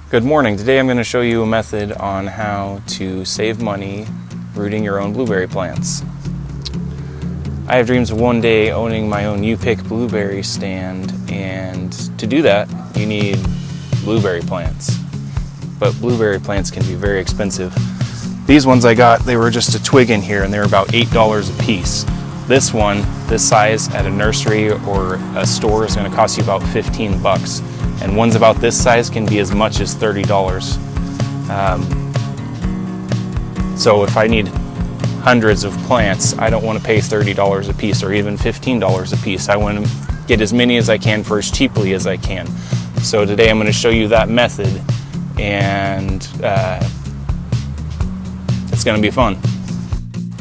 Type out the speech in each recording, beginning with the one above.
Good morning. Today I'm going to show you a method on how to save money rooting your own blueberry plants. I have dreams of one day owning my own you-pick blueberry stand, and to do that you need blueberry plants. But blueberry plants can be very expensive. These ones I got, they were just a twig in here and they were about $8 a piece. This one, this size at a nursery or a store is going to cost you about 15 bucks. And ones about this size can be as much as $30. So if I need hundreds of plants, I don't want to pay $30 a piece or even $15 a piece. I want to get as many as I can for as cheaply as I can. So today I'm going to show you that method, and it's going to be fun.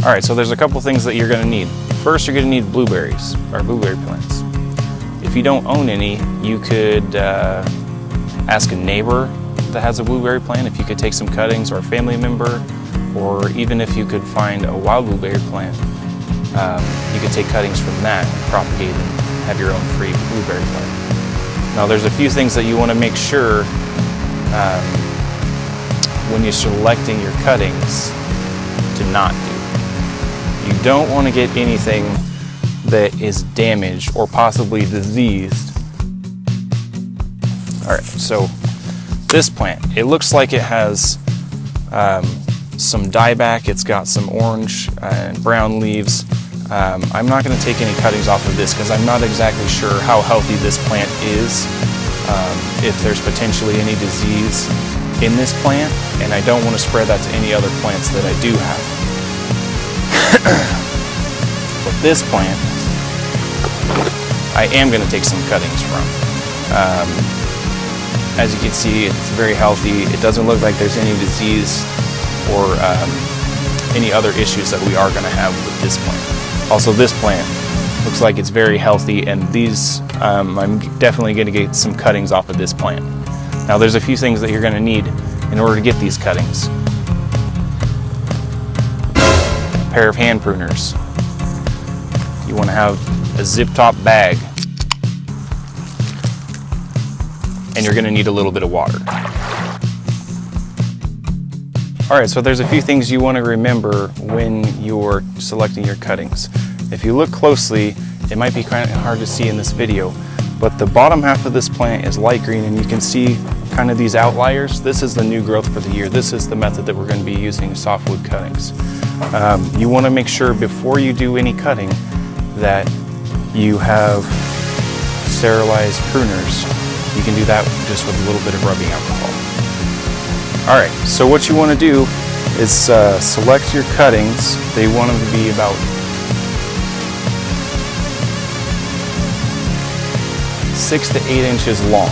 All right, so there's a couple things that you're going to need. First, you're going to need blueberries, or blueberry plants. If you don't own any, you could ask a neighbor that has a blueberry plant if you could take some cuttings, or a family member, or even if you could find a wild blueberry plant, you could take cuttings from that and propagate and have your own free blueberry plant. Now there's a few things that you want to make sure when you're selecting your cuttings to not do. You don't want to get anything that is damaged or possibly diseased. All right, so this plant, it looks like it has some dieback. It's got some orange and brown leaves. I'm not going to take any cuttings off of this because I'm not exactly sure how healthy this plant is, if there's potentially any disease in this plant, and I don't want to spread that to any other plants that I do have. But this plant, I am going to take some cuttings from. As you can see, it's very healthy. It doesn't look like there's any disease or any other issues that we are going to have with this plant. Also, this plant looks like it's very healthy, and these, I'm definitely going to get some cuttings off of this plant. Now there's a few things that you're going to need in order to get these cuttings. A pair of hand pruners. You want to have a zip top bag, and you're going to need a little bit of water. All right, so there's a few things you want to remember when you're selecting your cuttings. If you look closely, it might be kind of hard to see in this video, but the bottom half of this plant is light green, and you can see kind of these outliers. This is the new growth for the year. This is the method that we're going to be using, softwood cuttings. You want to make sure before you do any cutting that you have sterilized pruners. You can do that just with a little bit of rubbing alcohol. All right, so what you want to do is select your cuttings. They want them to be about 6 to 8 inches long.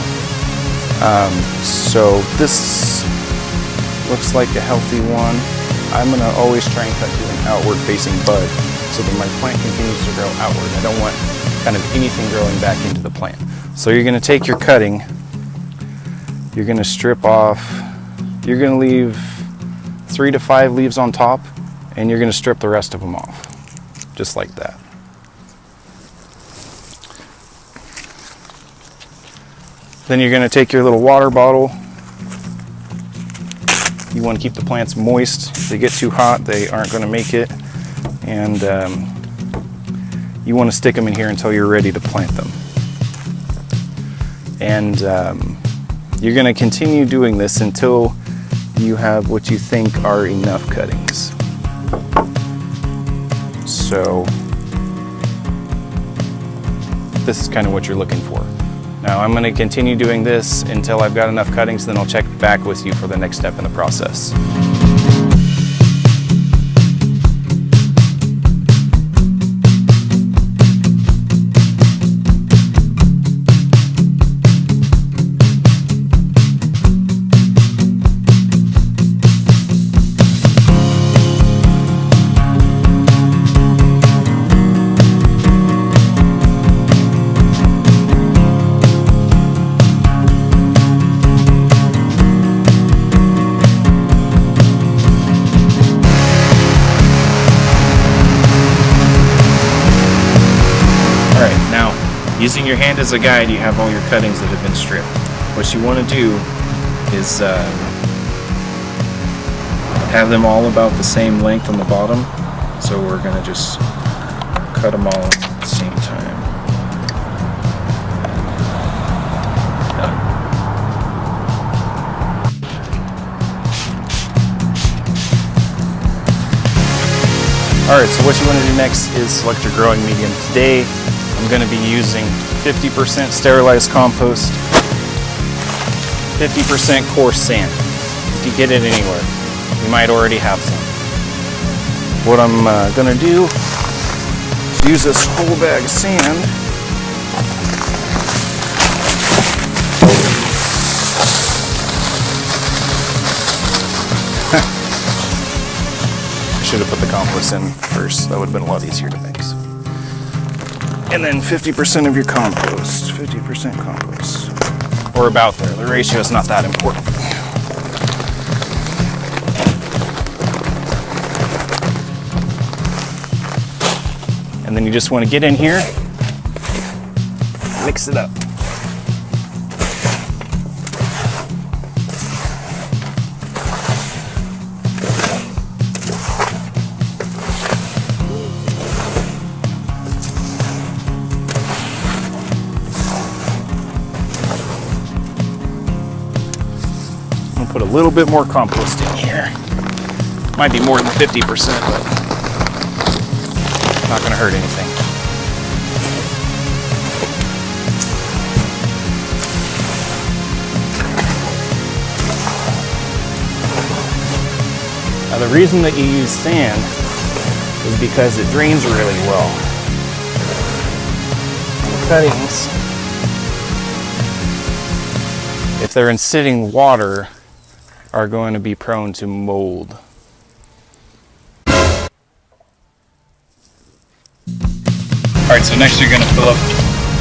So this looks like a healthy one. I'm going to always try and cut to an outward facing bud so that my plant continues to grow outward. I don't want kind of anything growing back into the plant. So you're going to take your cutting, you're going to strip off, you're going to leave 3 to 5 leaves on top, and you're going to strip the rest of them off, just like that. Then you're going to take your little water bottle. You want to keep the plants moist. If they get too hot, they aren't going to make it. And you want to stick them in here until you're ready to plant them. And you're going to continue doing this until you have what you think are enough cuttings. So this is kind of what you're looking for. Now I'm going to continue doing this until I've got enough cuttings, then I'll check back with you for the next step in the process. Using your hand as a guide, you have all your cuttings that have been stripped. What you want to do is have them all about the same length on the bottom. So we're going to just cut them all at the same time. Alright, so what you want to do next is select your growing medium. Today, I'm going to be using 50% sterilized compost, 50% coarse sand. You can get it anywhere. You might already have some. What I'm going to do is use this whole bag of sand. Should have put the compost in first. That would have been a lot easier to mix. And then 50% of your compost. 50% compost. Or about there. The ratio is not that important. And then you just want to get in here, mix it up. Put a little bit more compost in here. Might be more than 50%, but not going to hurt anything. Now the reason that you use sand is because it drains really well. And cuttings, if they're in sitting water, are going to be prone to mold. Alright, so next you're going to fill up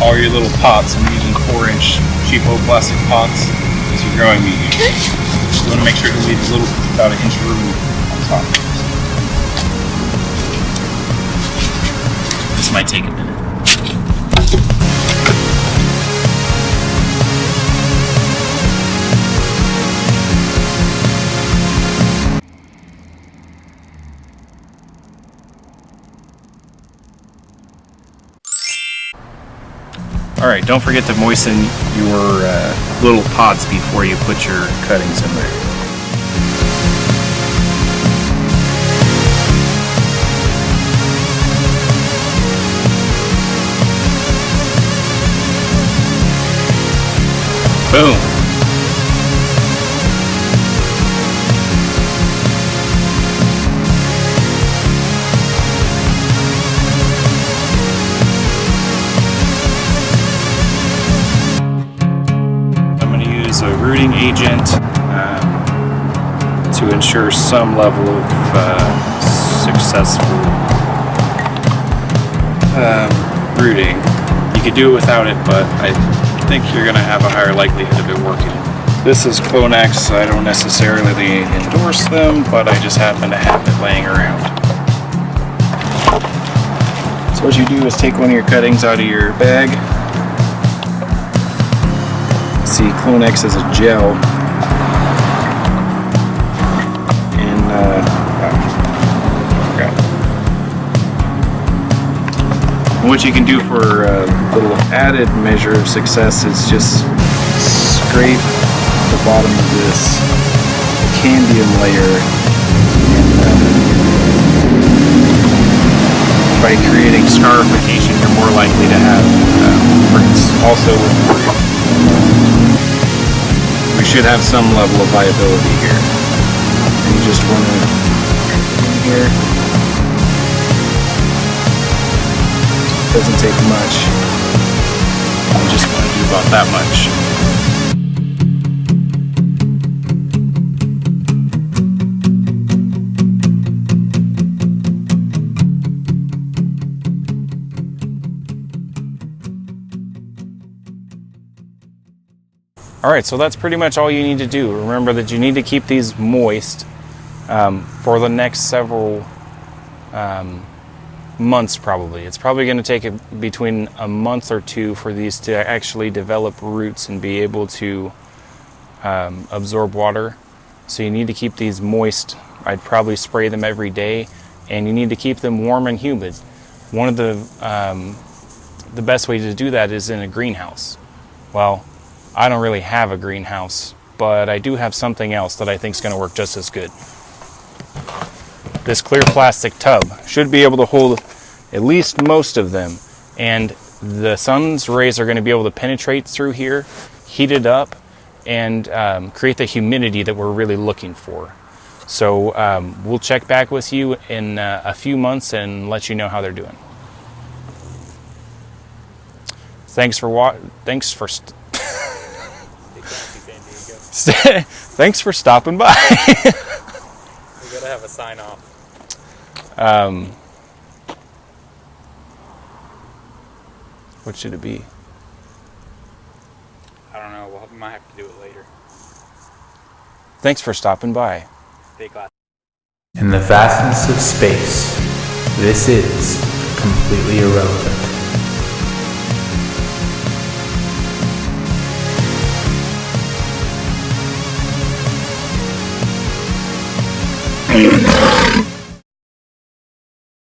all your little pots. I'm using 4-inch cheapo plastic pots as your growing medium. You want to make sure to leave a little, about an inch of room on top. This might take a minute. Alright, don't forget to moisten your little pots before you put your cuttings in there. Boom! A rooting agent to ensure some level of successful rooting. You could do it without it, but I think you're going to have a higher likelihood of it working. This is Clonex. I don't necessarily endorse them, but I just happen to have it laying around. So what you do is take one of your cuttings out of your bag. See, Clonex is a gel, and and what you can do for a little added measure of success is just scrape the bottom of this candium layer, and by creating scarification, you're more likely to have roots. Also with fruit, we should have some level of viability here. And you just want to put it in here. Doesn't take much. You just want to do about that much. Alright, so that's pretty much all you need to do. Remember that you need to keep these moist for the next several months probably. It's probably going to take between a month or two for these to actually develop roots and be able to absorb water. So you need to keep these moist. I'd probably spray them every day, and you need to keep them warm and humid. One of the best way to do that is in a greenhouse. Well, I don't really have a greenhouse, but I do have something else that I think is going to work just as good. This clear plastic tub should be able to hold at least most of them, and the sun's rays are going to be able to penetrate through here, heat it up, and create the humidity that we're really looking for. So we'll check back with you in a few months and let you know how they're doing. Thanks for thanks for stopping by. We gotta have a sign off. What should it be? I don't know. We might have to do it later. Thanks for stopping by. Stay classy. In the vastness of space, this is completely irrelevant.